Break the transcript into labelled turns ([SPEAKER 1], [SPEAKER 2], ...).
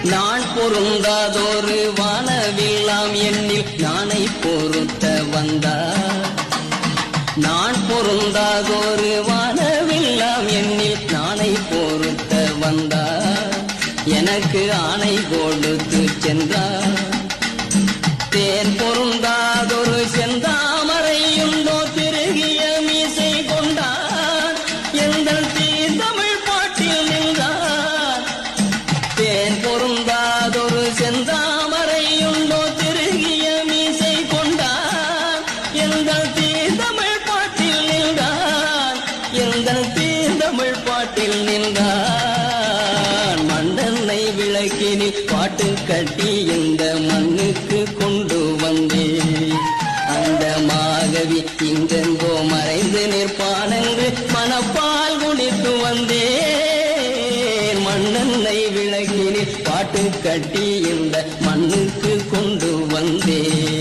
[SPEAKER 1] நான் பொருந்தாதொரு வானவில்லாம் எண்ணில் நானை பொருத்த வந்தார். நான் பொருந்தாதொரு வானவில்லாம் எண்ணில் நானை பொருத்த வந்தார். எனக்கு ஆணை கொடுத்து சென்றார். தேன் பொருந்தாதொரு செந்தாமரையுண்டோ திருகிய மீசை கொண்டார். எங்கள் தீர்த்தமிழ் பாட்டில் நின்றார். தேன் பொருந்தாதொரு செந்தாமரையுண்டோ திருகிய மீசை கொண்டார். எங்கள் தீர்த்தமிழ் பாட்டில் நின்றார். எங்கள் தீர்த்தமிழ் பாட்டில் நின்றார். மண்டனை விளக்கினில் பாட்டு கட்டி இந்த மண்ணுக்கு கொண்டு வந்தேன். அந்த மாகவி இங்கெங்கோ மறைந்து நிற்பானென்று மனப்பால் குடித்து வந்தேன். மண்ணெண்ணை விளக்கினில் பாட்டு கட்டி இந்த மண்ணுக்கு கொண்டு வந்தேன்.